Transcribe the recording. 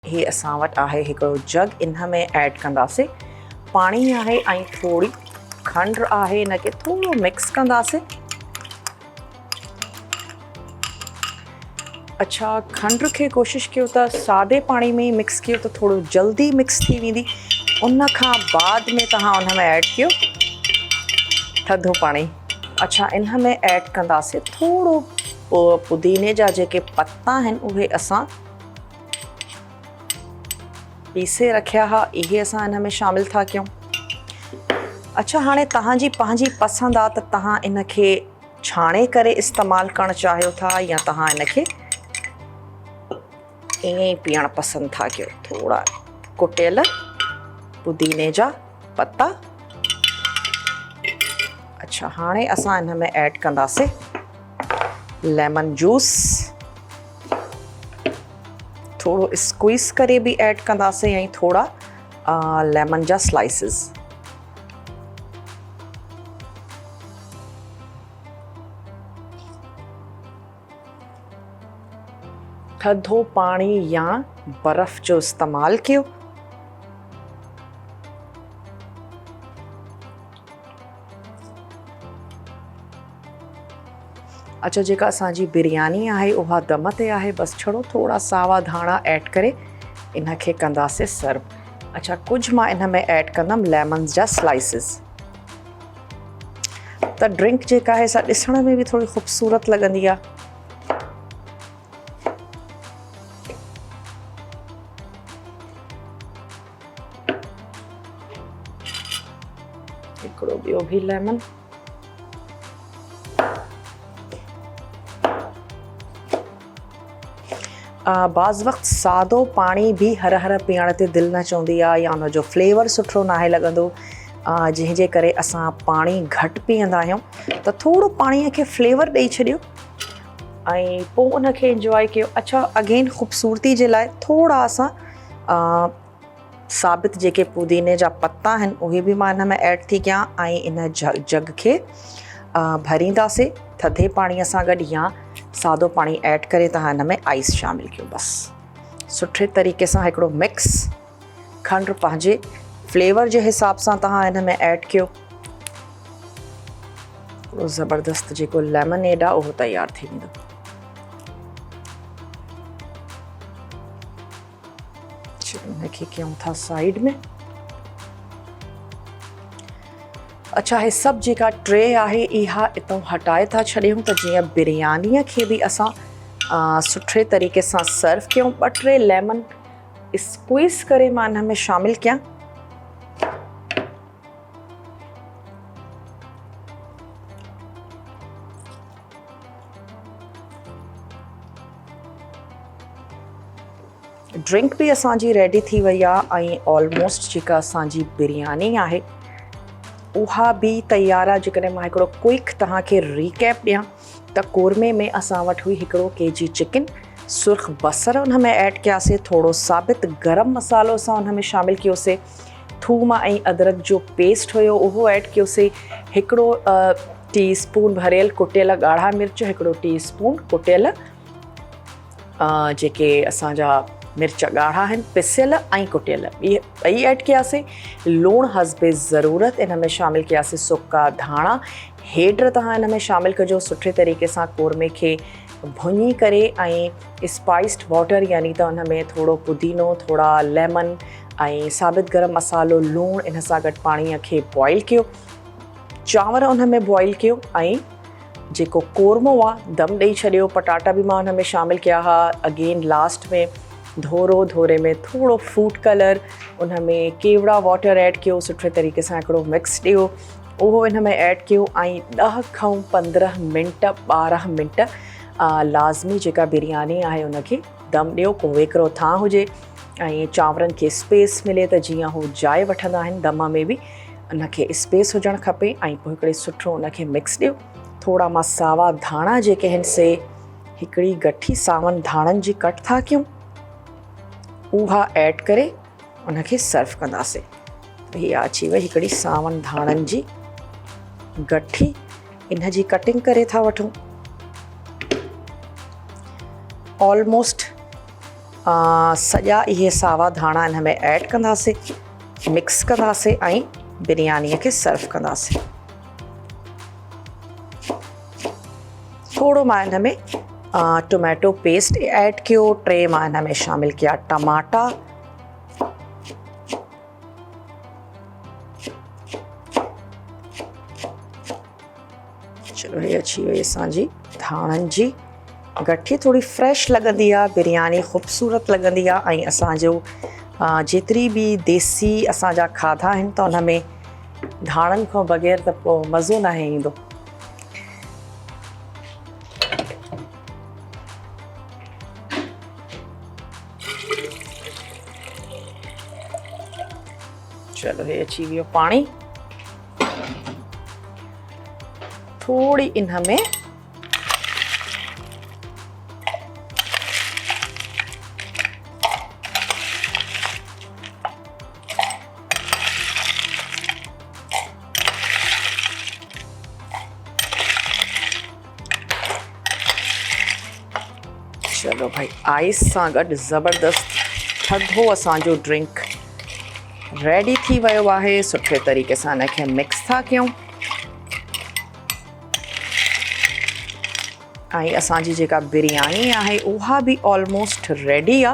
ये असां वटि आहे हिकिड़ो जग, इन में ऐड कंदासीं पाणी आहे ऐं थोड़ी खंड आहे। इनखे थोड़ो मिक्स कंदासीं। अच्छा, खंड खे कोशिश कयो त सादे पाणी में मिक्स कयो त थोड़ो जल्दी मिक्स थी वेंदी। उन खां बाद में तव्हां उन में ऐड कयो थधो पाणी। अच्छा, इन में ऐड कंदासीं थोड़ो पुदीने जा जेके पत्ता आहिनि उहे असां पीसे रखिया हा, इहे असां इन में शामिल था कयूं। अच्छा, हाणे तव्हांजी पंहिंजी पसंदि आहे त तव्हां इनखे छाणे करे इस्तेमालु करणु चाहियो था या तव्हां इनखे ईअं ई पीअणु पसंदि था कयो। थोड़ा कुटियल पुदीने जा पत्ता। अच्छा, हाणे असां इन में ऐड कंदासीं लेमन जूस। थोड़ो स्क्वीज़ करे भी ऐड कंदासीं ऐं थोड़ा लेमन जा स्लाइसिस। थधो पाणी या बर्फ़ जो इस्तेमालु कयो। अच्छा, जेका असांजी बिरयानी आहे उहा दम ते आहे। बस छड़ो थोड़ा सावा धाणा ऐड करे इनखे कंदासीं सर्व। अच्छा, कुछ मां इन में ऐड कंदमि लेमन जा स्लाइसिस। त ड्रिंक जेका आहे सा ॾिसण में भी थोड़ी ख़ूबसूरत लगंदी आहे। हिकिड़ो ॿियो भी लेमन। बाज़ वक़्त सादो पाणी भी हर हर पीअण ते दिलि न चवंदी आहे या उनजो फ्लेवर सुठो नाहे लॻंदो, जंहिंजे करे असां पाणी घटि पीअंदा आहियूं। त थोड़ो पाणीअ खे फ्लेवर ॾेई छॾियो ऐं पोइ उनखे इंजॉय कयो। अच्छा, अगेन ख़ूबसूरती जे लाइ थोड़ा असां साबित जेके पुदीने जा पत्ता आहिनि उहे भी मां इन में ऐड थी कयां ऐं इन जग खे भरींदासीं थधे पाणीअ सां गॾु या सादो पाणी ऐड करे तव्हां इन में आइस शामिल कयो। बस सुठे तरीक़े सां हिकिड़ो मिक्स। खंड पंहिंजे फ्लेवर जे हिसाब सां तव्हां इन में ऐड कयो। ज़बरदस्त जेको लेमनेड आहे उहो तयार थी वेंदो। इनखे कयूं था साइड में। अच्छा, हे सभु जेका ट्रे आहे इहा इतां हटाए था छॾियूं त जीअं बिरयानीअ खे भी असां सुठे तरीक़े सां सर्व कयूं। 2-3 लेमन स्क्वीज़ करे मां इन में शामिल कयां। ड्रिंक भी असांजी रेडी थी वई आहे ऐं ऑलमोस्ट जेका असांजी बिरयानी आहे उहा भी तयार आहे। जेकॾहिं मां हिकिड़ो क्विक तव्हांखे रीकैप ॾियां त कोरमे में असां वटि हुई हिकिड़ो केजी चिकन, सुर्ख बसर उन में ऐड कयासीं, थोड़ो साबित गरम मसालो असां उन में शामिल कयोसीं, थूम ऐं अदरक जो पेस्ट हुयो उहो ऐड कयोसीं, हिकिड़ो टीस्पून भरियल कुटियल ॻाढ़ा मिर्च, हिकिड़ो टीस्पून कुटियल जेके असांजा मिर्च ॻाढ़ा आहिनि पिसियल ऐं कुटियल, इहे ॿई ऐड कयासीं। लूणु हस्बे ज़रूरत इन में शामिल कयासीं। सुका धाणा हेड्र तव्हां इन में शामिल कजो। सुठे तरीक़े सां कोरमे खे भुञी करे ऐं स्पाइस्ड वाटर यानी त उन में थोड़ो पुदीनो, थोड़ा लेमन ऐं साबित गरम मसालो, लूणु, इन सां गॾु पाणीअ खे बॉइल कयो। चांवर उन में बॉइल कयो ऐं जेको कोरमो आहे दम ॾेई छॾियो। पटाटा भी मां उन में शामिल कया हा। अगेन लास्ट में धोरे में थोड़ो फूड कलर, उन में केवड़ा वाटर ऐड कयो। सुठे तरीक़े सां हिकिड़ो मिक्स ॾियो, उहो इन में ऐड कयो ऐं 10 खां 15 मिंट 12 मिंट लाज़मी जेका बिरयानी आहे उनखे दम ॾियो। को वेकिरो थां हुजे ऐं चांवरनि खे स्पेस मिले त जीअं हू जाइ वठंदा आहिनि दम में भी उनखे स्पेस हुजणु खपे ऐं पोइ हिकिड़े सुठो उनखे मिक्स ॾियो। थोड़ा मां सावा धाणा जेके आहिनि से हिकिड़ी गठी सावनि धाणनि जी कट था कयूं, उहा ऐड करे उनखे सर्व कंदासीं। हीअ अची वई हिकिड़ी सावनि धाणनि जी गठी। इन जी कटिंग करे था वठूं। ऑलमोस्ट सॼा इहे सावा धाणा हिन में ऐड कंदासीं, मिक्स कंदासीं ऐं बिरयानीअ खे सर्व कंदासीं। थोरो मां हिन में टोमेटो पेस्ट ऐड कयो, 3 मां हिन में शामिल कया टमाटा, चलो हे अची वई असांजी धाणनि जी गठी। थोड़ी फ्रेश लॻंदी आहे, बिरयानी ख़ूबसूरत लॻंदी आहे ऐं असांजो जेतिरी बि देसी असांजा खाधा आहिनि त उन में धाणनि खां बग़ैर त पोइ मज़ो न ईंदो। चलो हे अची वियो पाणी। थोड़ी इन में चलो भाई आइस सां गॾु ज़बरदस्त थधो असांजो ड्रिंक रेडी थी वियो आहे। सुठे तरीक़े सां हिनखे मिक्स था कयूं ऐं असांजी जेका बिरयानी आहे उहा बि ऑलमोस्ट रेडी आहे।